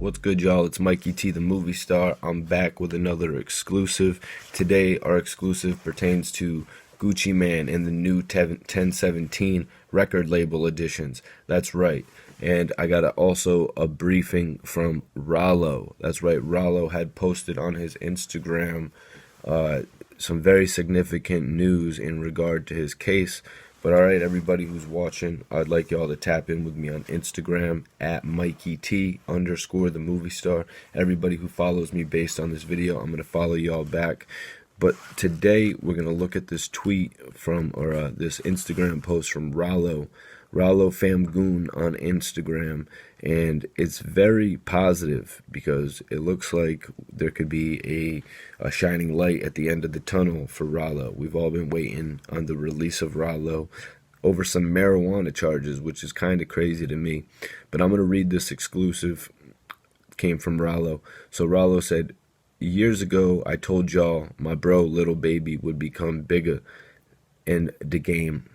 What's good, y'all? It's Mikey T, the movie star. I'm back with another exclusive. Today, our exclusive pertains to Gucci Mane and the new 1017 record label editions. That's right. And I got also a briefing from Ralo. That's right. Ralo had posted on his Instagram some very significant news in regard to his case. But alright, everybody who's watching, I'd like y'all to tap in with me on Instagram at Mikey T _ the movie star. Everybody who follows me based on this video, I'm going to follow y'all back. But today we're going to look at this tweet from, or this Instagram post from Ralo Famgoon on Instagram, and it's very positive because it looks like there could be a shining light at the end of the tunnel for Ralo. We've all been waiting on the release of Ralo over some marijuana charges, which is kind of crazy to me. But I'm going to read this exclusive. It came from Ralo. So Ralo said, "Years ago, I told y'all my bro, Little Baby, would become bigger in the game.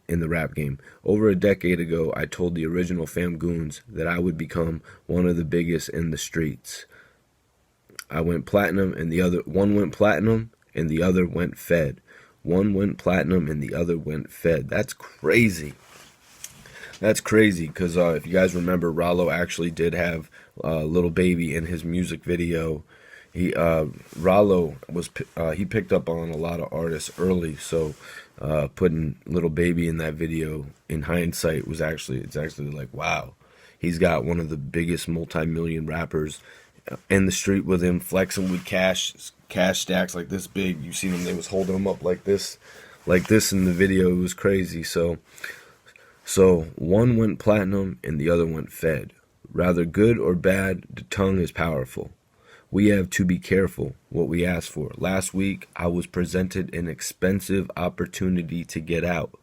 In the rap game. Over a decade ago, I told the original Famgoons that I would become one of the biggest in the streets. I went platinum and one went platinum and the other went fed. One went platinum and the other went fed." That's crazy. That's crazy because if you guys remember, Ralo actually did have Little Baby in his music video. Ralo was he picked up on a lot of artists early, so putting Little Baby in that video in hindsight it's actually like, wow, he's got one of the biggest multi-million rappers in the street with him, flexing with cash stacks like this big. You seen them, they was holding them up like this in the video. It was crazy. So one went platinum and the other went fed. Rather good or bad, the tongue is powerful. We have to be careful what we ask for. Last week, I was presented an expensive opportunity to get out.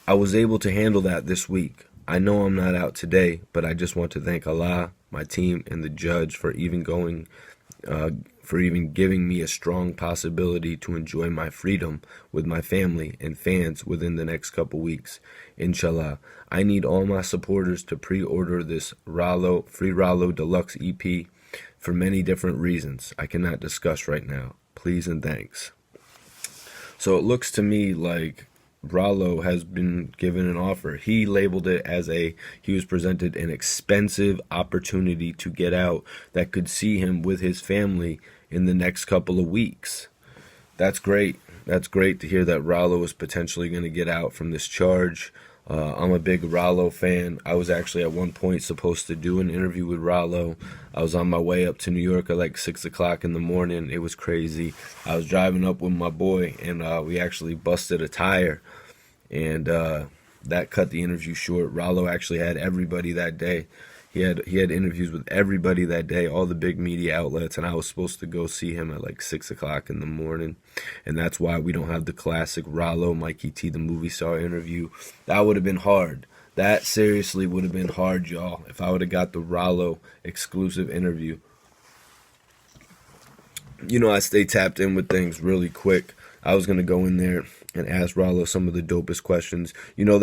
I was able to handle that this week. I know I'm not out today, but I just want to thank Allah, my team, and the judge for even giving me a strong possibility to enjoy my freedom with my family and fans within the next couple weeks. Inshallah. I need all my supporters to pre-order this Free Ralo Deluxe EP. For many different reasons I cannot discuss right now. Please and thanks. So it looks to me like Ralo has been given an offer. He labeled it as he was presented an expensive opportunity to get out that could see him with his family in the next couple of weeks. That's great. That's great to hear that Ralo is potentially going to get out from this charge. I'm a big Ralo fan. I was actually at one point supposed to do an interview with Ralo. I was on my way up to New York at like 6 o'clock in the morning. It was crazy. I was driving up with my boy, and we actually busted a tire, and that cut the interview short. Ralo actually had everybody that day. He had interviews with everybody that day, all the big media outlets, and I was supposed to go see him at like 6 o'clock in the morning. And that's why we don't have the classic Ralo, Mikey T, the movie star interview. That would have been hard. That seriously would have been hard, y'all, if I would have got the Ralo exclusive interview. You know, I stay tapped in with things really quick. I was going to go in there and ask Ralo some of the dopest questions. You know,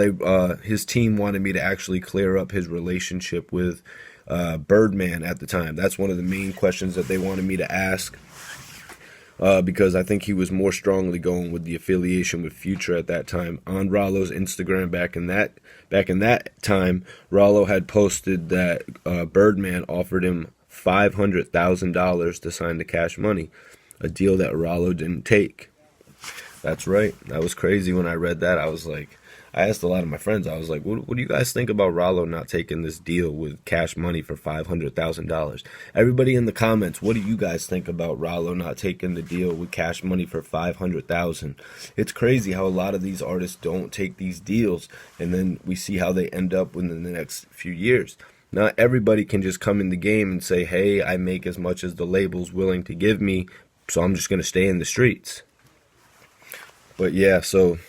his team wanted me to actually clear up his relationship with Birdman at the time. That's one of the main questions that they wanted me to ask, because I think he was more strongly going with the affiliation with Future at that time. On Ralo's Instagram back in that time, Ralo had posted that Birdman offered him $500,000 to sign the Cash Money, a deal that Ralo didn't take. That's right. That was crazy when I read that. I asked a lot of my friends, I was like, what do you guys think about Ralo not taking this deal with Cash Money for $500,000? Everybody in the comments, what do you guys think about Ralo not taking the deal with Cash Money for $500,000? It's crazy how a lot of these artists don't take these deals, and then we see how they end up within the next few years. Not everybody can just come in the game and say, hey, I make as much as the label's willing to give me, so I'm just going to stay in the streets. But yeah, so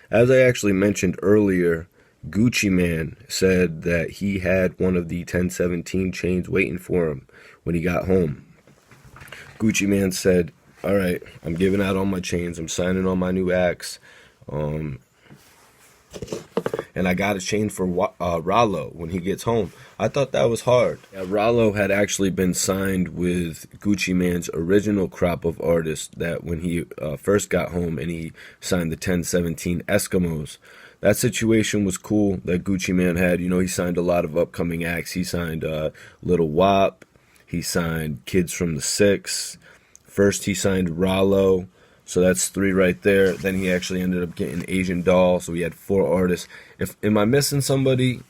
as I actually mentioned earlier, Gucci Mane said that he had one of the 1017 chains waiting for him when he got home. Gucci Mane said, all right, I'm giving out all my chains. I'm signing all my new acts. And I got a chain for Ralo when he gets home. I thought that was hard. Yeah, Ralo had actually been signed with Gucci Mane's original crop of artists that when he first got home and he signed the 1017 Eskimos. That situation was cool that Gucci Mane had. You know, he signed a lot of upcoming acts. He signed Lil Wop. He signed Kids from the Six. First he signed Ralo. So that's 3 right there. Then he actually ended up getting Asian Doll. So we had 4 artists. Am I missing somebody?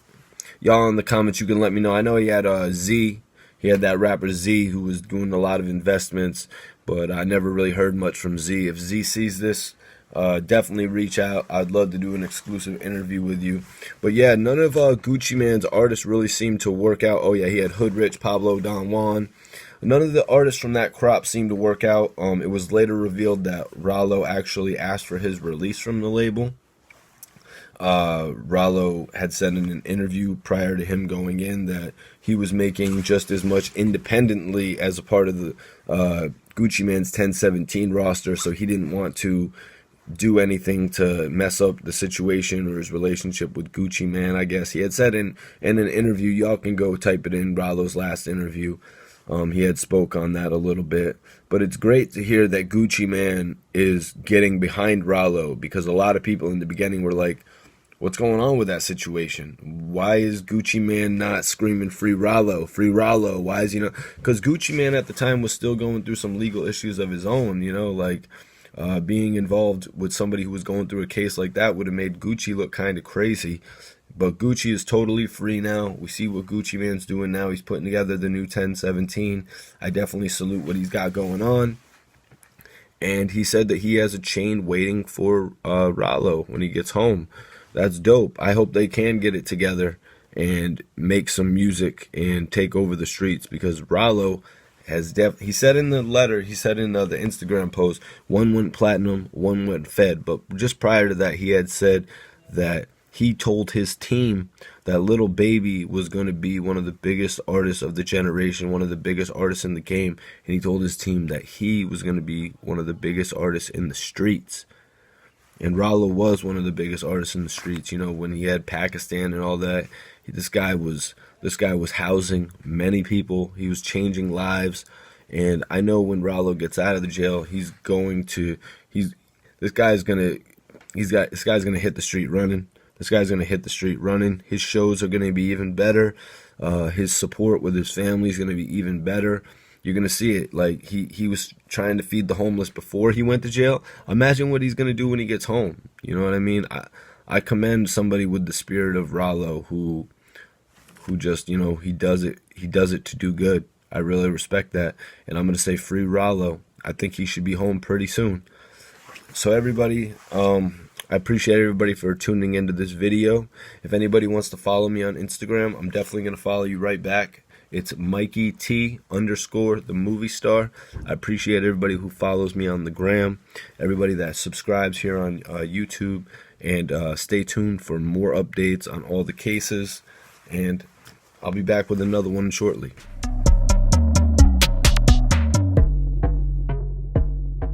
Y'all in the comments, you can let me know. I know he had Z. He had that rapper Z who was doing a lot of investments, but I never really heard much from Z. If Z sees this, definitely reach out. I'd love to do an exclusive interview with you. But yeah, none of Gucci Mane's artists really seemed to work out. Oh yeah, he had Hood Rich, Pablo, Don Juan. None of the artists from that crop seemed to work out. It was later revealed that Ralo actually asked for his release from the label. Ralo had said in an interview prior to him going in that he was making just as much independently as a part of the Gucci Mane's 1017 roster, so he didn't want to do anything to mess up the situation or his relationship with Gucci Mane, I guess. He had said in an interview, y'all can go type it in, Ralo's last interview. He had spoke on that a little bit. But it's great to hear that Gucci Mane is getting behind Ralo, because a lot of people in the beginning were like, what's going on with that situation? Why is Gucci Mane not screaming free Ralo, free Ralo? Why is, because Gucci Mane at the time was still going through some legal issues of his own, like being involved with somebody who was going through a case like that would have made Gucci look kind of crazy. But Gucci is totally free now. We see what Gucci Mane's doing now. He's putting together the new 1017. I definitely salute what he's got going on. And he said that he has a chain waiting for Ralo when he gets home. That's dope. I hope they can get it together and make some music and take over the streets, because Ralo has he said in the letter, he said in the Instagram post, 1 went platinum, 1 went fed. But just prior to that, he had said that he told his team that Lil Baby was going to be one of the biggest artists of the generation, one of the biggest artists in the game. And he told his team that he was going to be one of the biggest artists in the streets. And Ralo was one of the biggest artists in the streets. When he had Pakistan and all that, this guy was housing many people. He was changing lives. And I know when Ralo gets out of the jail, this guy's gonna hit the street running. This guy's going to hit the street running. His shows are going to be even better. His support with his family is going to be even better. You're going to see it. Like, he was trying to feed the homeless before he went to jail. Imagine what he's going to do when he gets home. You know what I mean? I commend somebody with the spirit of Ralo who just, he does it to do good. I really respect that. And I'm going to say free Ralo. I think he should be home pretty soon. So everybody, I appreciate everybody for tuning into this video. If anybody wants to follow me on Instagram, I'm definitely going to follow you right back. It's Mikey T _ the movie star. I appreciate everybody who follows me on the gram, everybody that subscribes here on YouTube, and stay tuned for more updates on all the cases. And I'll be back with another one shortly.